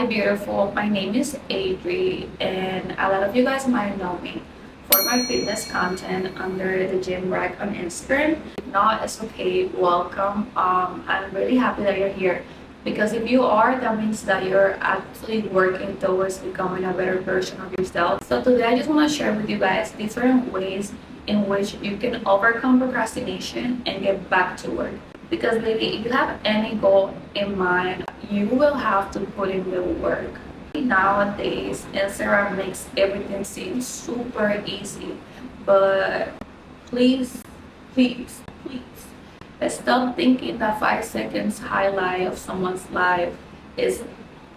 Hi, beautiful. My name is Adri, and a lot of you guys might know me for my fitness content under the gym rack on Instagram. If not, it's okay. Welcome. I'm really happy that you're here because if you are, that means that you're actually working towards becoming a better version of yourself. So today, I just want to share with you guys different ways in which you can overcome procrastination and get back to work. Because baby, if you have any goal in mind, you will have to put in the work. Nowadays, Instagram makes everything seem super easy, but please, please, please, stop thinking that 5 seconds highlight of someone's life is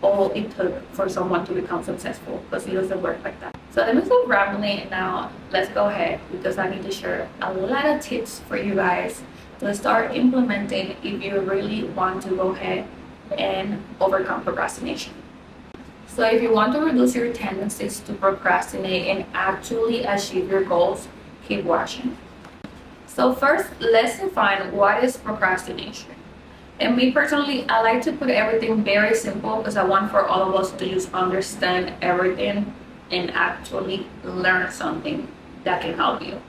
all it took for someone to become successful, because it doesn't work like that. So let me stop rambling and now let's go ahead, because I need to share a lot of tips for you guys to start implementing if you really want to go ahead and overcome procrastination. So if you want to reduce your tendencies to procrastinate and actually achieve your goals, keep watching. So first, let's define what is procrastination. And me personally, I like to put everything very simple because I want for all of us to just understand everything and actually learn something that can help you.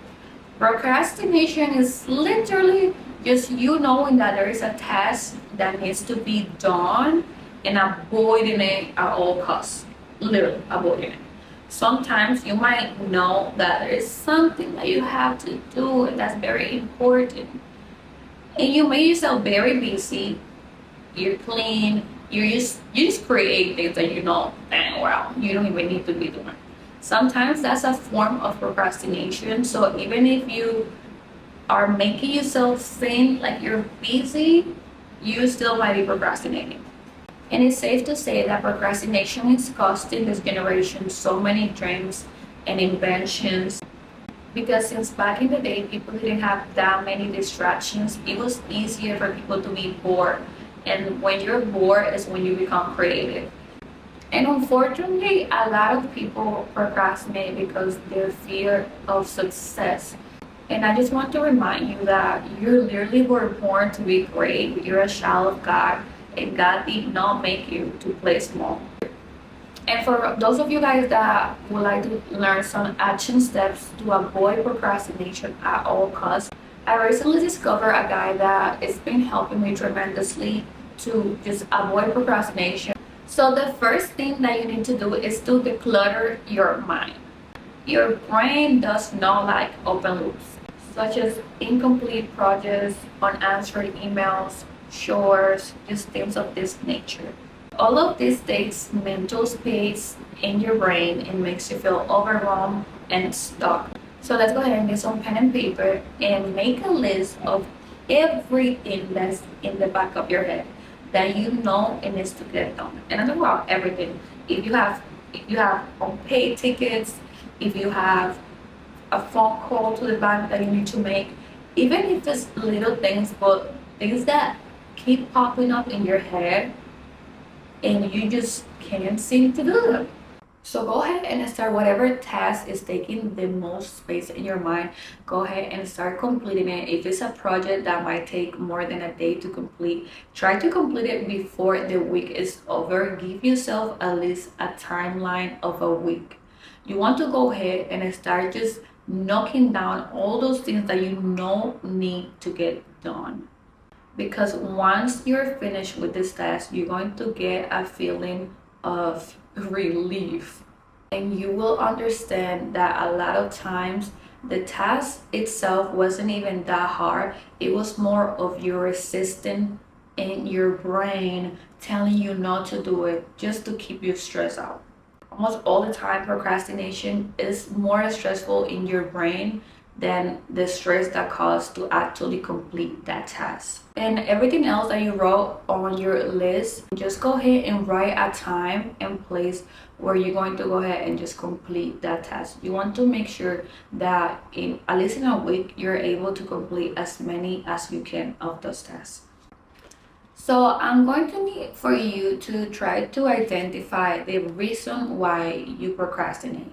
Procrastination is literally just you knowing that there is a task that needs to be done and avoiding it at all costs. Literally avoiding it. Sometimes you might know that there is something that you have to do and that's very important. And you make yourself very busy, you're clean, you just create things that you know dang well you don't even need to be doing. Sometimes that's a form of procrastination. So even if you are making yourself seem like you're busy, you still might be procrastinating. And it's safe to say that procrastination is costing this generation so many dreams and inventions, because since back in the day people didn't have that many distractions, it was easier for people to be bored. And when you're bored is when you become creative. And unfortunately, a lot of people procrastinate because their fear of success. And I just want to remind you that you literally were born to be great. You're a child of God, and God did not make you to play small. And for those of you guys that would like to learn some action steps to avoid procrastination at all costs, I recently discovered a guy that has been helping me tremendously to just avoid procrastination. So the first thing that you need to do is to declutter your mind. Your brain does not like open loops, such as incomplete projects, unanswered emails, chores, just things of this nature. All of this takes mental space in your brain and makes you feel overwhelmed and stuck. So let's go ahead and get some pen and paper and make a list of everything that's in the back of your head that you know it needs to get done. And I'm talking about everything. If you have unpaid tickets, if you have a phone call to the bank that you need to make, even if it's little things, but things that keep popping up in your head and you just can't seem to do them. So go ahead and start whatever task is taking the most space in your mind. Go ahead and start completing it. If it's a project that might take more than a day to complete, try to complete it before the week is over. Give yourself at least a timeline of a week. You want to go ahead and start just knocking down all those things that you know need to get done. Because once you're finished with this task, you're going to get a feeling of relief, and you will understand that a lot of times the task itself wasn't even that hard. It was more of your resistance in your brain telling you not to do it just to keep you stressed out. Almost all the time procrastination is more stressful in your brain than the stress that caused to actually complete that task. And everything else that you wrote on your list, just go ahead and write a time and place where you're going to go ahead and just complete that task. You want to make sure that in at least in a week you're able to complete as many as you can of those tasks. So I'm going to need for you to try to identify the reason why you procrastinate.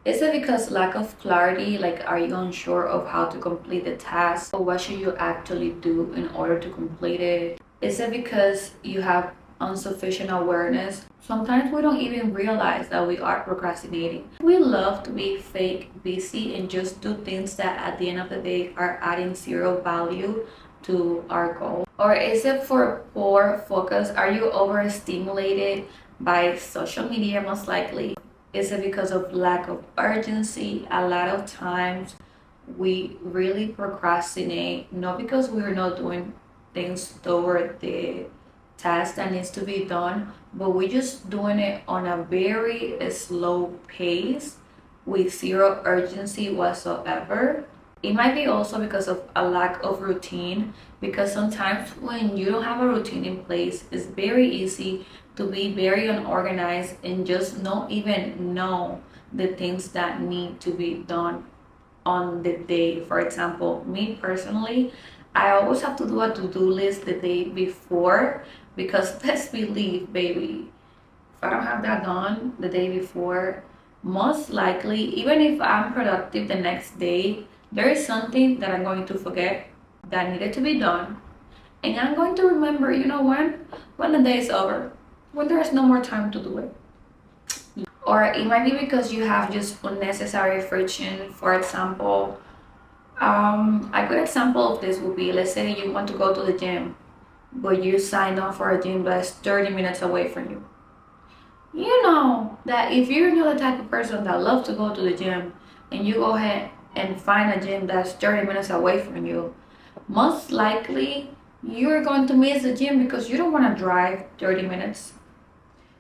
Is it because lack of clarity? Like, are you unsure of how to complete the task? Or what should you actually do in order to complete it? Is it because you have insufficient awareness. Sometimes we don't even realize that we are procrastinating. We love to be fake busy and just do things that at the end of the day are adding zero value to our goal. Or is it for poor focus? Are you overstimulated by social media? Most likely. Is it because of lack of urgency? A lot of times we really procrastinate, not because we're not doing things toward the task that needs to be done, but we're just doing it on a very slow pace with zero urgency whatsoever. It might be also because of a lack of routine, because sometimes when you don't have a routine in place, it's very easy to be very unorganized and just not even know the things that need to be done on the day. For example, me personally, I always have to do a to-do list the day before, because let's believe, baby, if I don't have that done the day before, most likely, even if I'm productive the next day, there is something that I'm going to forget that needed to be done. And I'm going to remember, you know when the day is over, when there's no more time to do it. Or it might be because you have just unnecessary friction. For example, a good example of this would be, let's say you want to go to the gym, but you signed up for a gym that's 30 minutes away from you. You know that if you're not the type of person that loves to go to the gym and you go ahead and find a gym that's 30 minutes away from you, most likely you're going to miss the gym because you don't want to drive 30 minutes.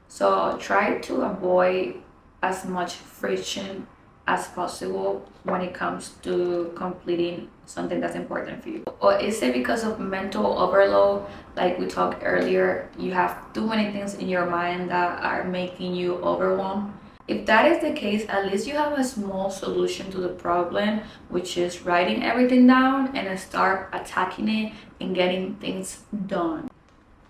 So try to avoid as much friction as possible when it comes to completing something that's important for you. Or is it because of mental overload? Like we talked earlier, you have too many things in your mind that are making you overwhelmed. If that is the case, at least you have a small solution to the problem, which is writing everything down and start attacking it and getting things done.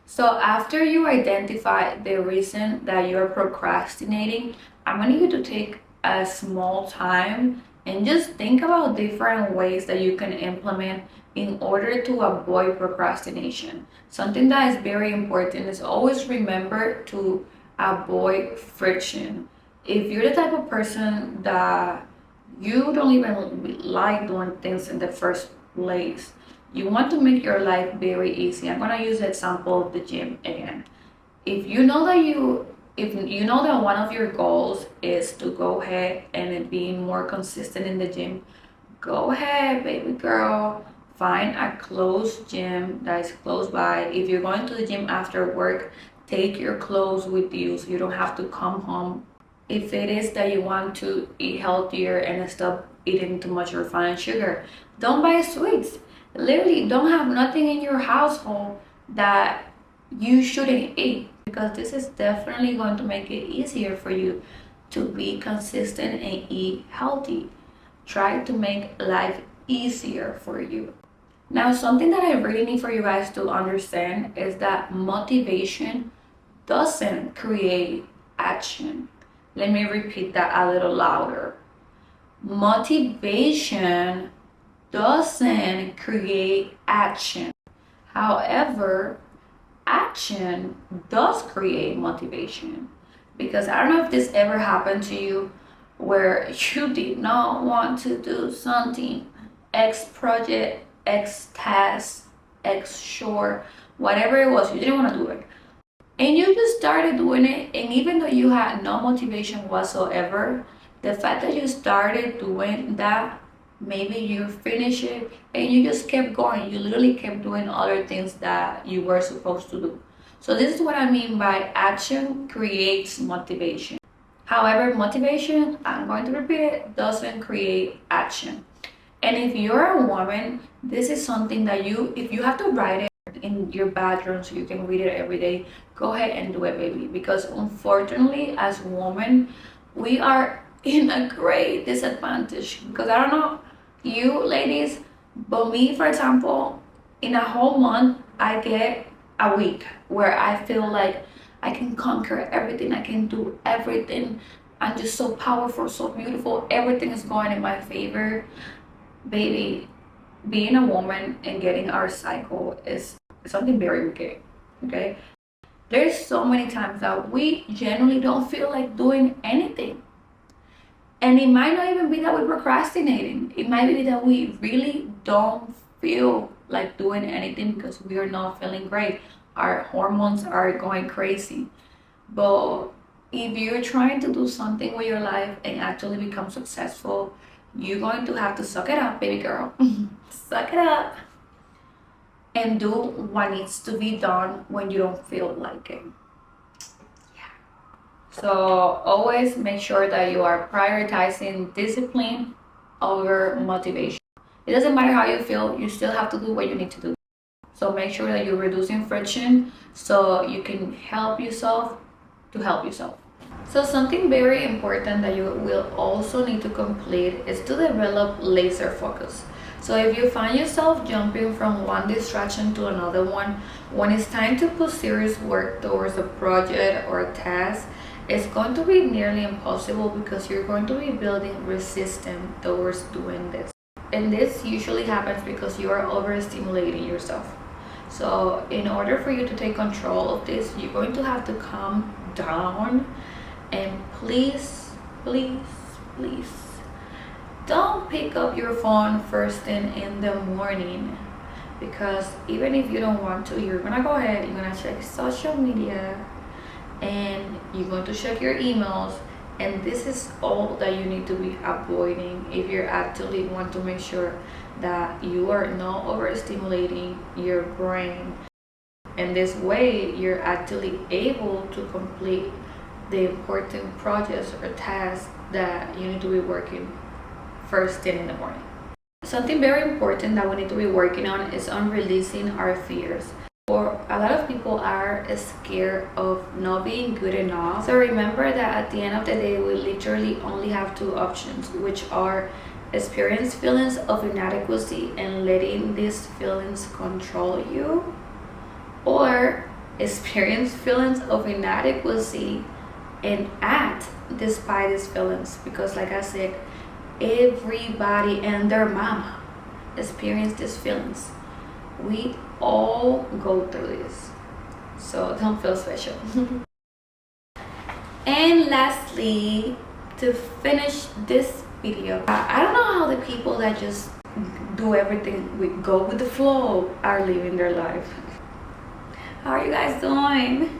So after you identify the reason that you're procrastinating, I want you to take a small time and just think about different ways that you can implement in order to avoid procrastination. Something that is very important is always remember to avoid friction. If you're the type of person that you don't even like doing things in the first place, you want to make your life very easy. I'm gonna use the example of the gym again. If you know that one of your goals is to go ahead and be more consistent in the gym, go ahead, baby girl, find a close gym that is close by. If you're going to the gym after work, take your clothes with you so you don't have to come home. If it is that you want to eat healthier and stop eating too much refined sugar, don't buy sweets. Literally, don't have nothing in your household that you shouldn't eat, because this is definitely going to make it easier for you to be consistent and eat healthy. Try to make life easier for you. Now, something that I really need for you guys to understand is that motivation doesn't create action. Let me repeat that a little louder. Motivation doesn't create action. However, action does create motivation. Because I don't know if this ever happened to you where you did not want to do something, X project, X task, X chore, whatever it was, you didn't want to do it. And you just started doing it, and even though you had no motivation whatsoever, the fact that you started doing that, maybe you finish it and you just kept going. You literally kept doing other things that you were supposed to do. So this is what I mean by action creates motivation. However, motivation, I'm going to repeat it, doesn't create action. And if you're a woman, this is something that if you have to write it in your bathroom so you can read it every day, go ahead and do it, baby. Because unfortunately, as women, we are in a great disadvantage. Because I don't know you ladies, but me, for example, in a whole month, I get a week where I feel like I can conquer everything, I can do everything. I'm just so powerful, so beautiful, everything is going in my favor. Baby, being a woman and getting our cycle is something very wicked, okay? There's so many times that we genuinely don't feel like doing anything. And it might not even be that we're procrastinating. It might be that we really don't feel like doing anything because we are not feeling great. Our hormones are going crazy. But if you're trying to do something with your life and actually become successful, you're going to have to suck it up, baby girl. Suck it up and do what needs to be done when you don't feel like it. So always make sure that you are prioritizing discipline over motivation. It doesn't matter how you feel, you still have to do what you need to do. So make sure that you're reducing friction so you can help yourself to help yourself. So something very important that you will also need to complete is to develop laser focus. So if you find yourself jumping from one distraction to another one, when it's time to put serious work towards a project or a task, it's going to be nearly impossible because you're going to be building resistance towards doing this. And this usually happens because you are overstimulating yourself. So in order for you to take control of this, you're going to have to calm down and please, please, please don't pick up your phone first thing in the morning, because even if you don't want to, you're gonna go ahead, you're gonna check social media and you're going to check your emails, and this is all that you need to be avoiding if you actually want to make sure that you are not overstimulating your brain. And this way you're actually able to complete the important projects or tasks that you need to be working first thing in the morning. Something very important that we need to be working on is on releasing our fears. For a lot of people are scared of not being good enough. So remember that at the end of the day, we literally only have two options, which are experience feelings of inadequacy and letting these feelings control you, or experience feelings of inadequacy and act despite these feelings. Because like I said, everybody and their mama experience these feelings. We all go through this, so don't feel special. And lastly, to finish this video, I don't know how the people that just do everything with go with the flow are living their life. How are you guys doing?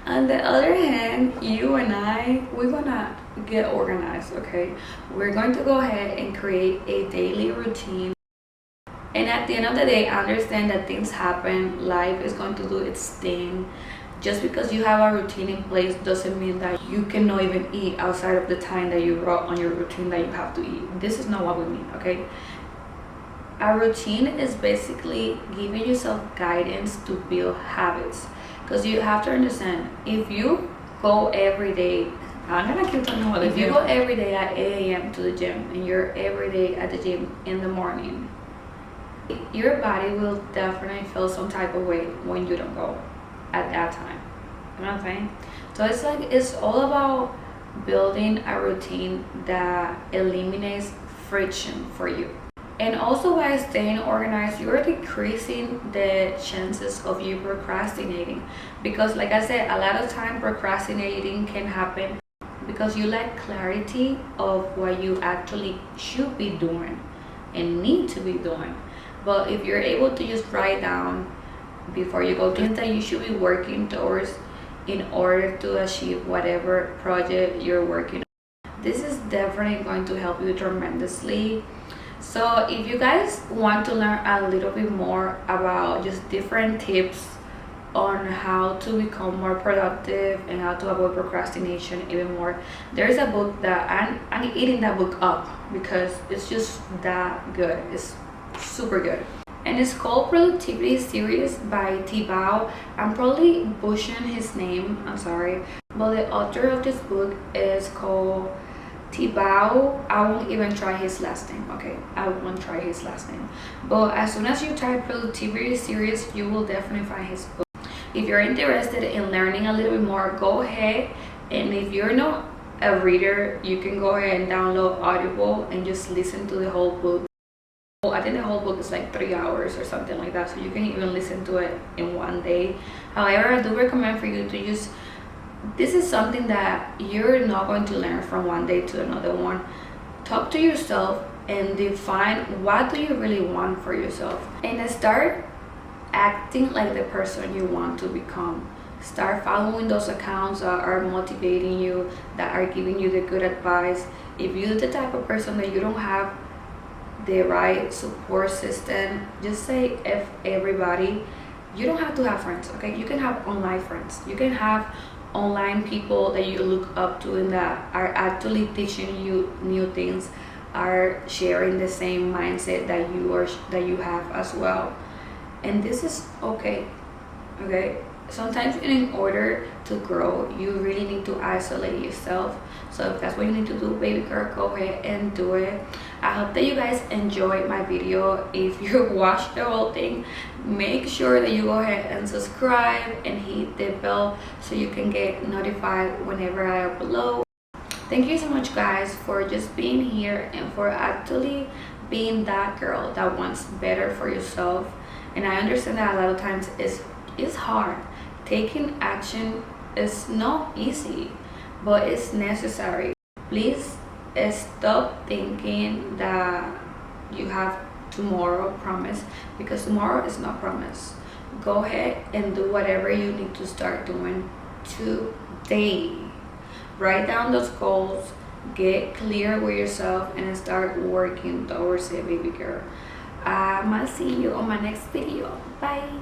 On the other hand, you and I, we're gonna get organized, okay? We're going to go ahead and create a daily routine. And at the end of the day, I understand that things happen, life is going to do its thing. Just because you have a routine in place doesn't mean that you cannot even eat outside of the time that you wrote on your routine that you have to eat. This is not what we mean, okay? A routine is basically giving yourself guidance to build habits. Because you have to understand, if you go every day, I'm gonna keep talking about if you go every day at 8 a.m. to the gym and you're every day at the gym in the morning, your body will definitely feel some type of way when you don't go at that time. You know what I'm saying? So it's like, it's all about building a routine that eliminates friction for you. And also by staying organized, you're decreasing the chances of you procrastinating. Because like I said, a lot of time procrastinating can happen because you lack clarity of what you actually should be doing and need to be doing. But if you're able to just write down before you go, things that you should be working towards in order to achieve whatever project you're working on, this is definitely going to help you tremendously. So if you guys want to learn a little bit more about just different tips on how to become more productive and how to avoid procrastination even more, there's a book that I'm eating that book up because it's just that good. It's super good, and it's called Productivity Series by Thibaut. I'm probably butchering his name, I'm sorry, but the author of this book is called Thibaut. I won't even try his last name, okay? I won't try his last name, but as soon as you type Productivity Series, you will definitely find his book. If you're interested in learning a little bit more, go ahead, and if you're not a reader, you can go ahead and download Audible and just listen to the whole book. Well, I think the whole book is like 3 hours or something like that, so you can even listen to it in one day. However, I do recommend for you to use, this is something that you're not going to learn from one day to another one. Talk to yourself and define what do you really want for yourself, and start acting like the person you want to become. Start following those accounts that are motivating you, that are giving you the good advice. If you're the type of person that you don't have the right support system, just say F everybody. You don't have to have friends, okay? You can have online friends. You can have online people that you look up to and that are actually teaching you new things, are sharing the same mindset that you have as well. And this is okay. Sometimes in order to grow, you really need to isolate yourself. So if that's what you need to do, baby girl, go ahead and do it. I hope that you guys enjoyed my video. If you watched the whole thing, make sure that you go ahead and subscribe and hit the bell so you can get notified whenever I upload. Thank you so much, guys, for just being here and for actually being that girl that wants better for yourself. And I understand that a lot of times it's hard. Taking action is not easy, but it's necessary. Please stop thinking that you have tomorrow promise, because tomorrow is not promised. Go ahead and do whatever you need to start doing today. Write down those goals, get clear with yourself, and start working towards it, baby girl. I might see you on my next video. Bye.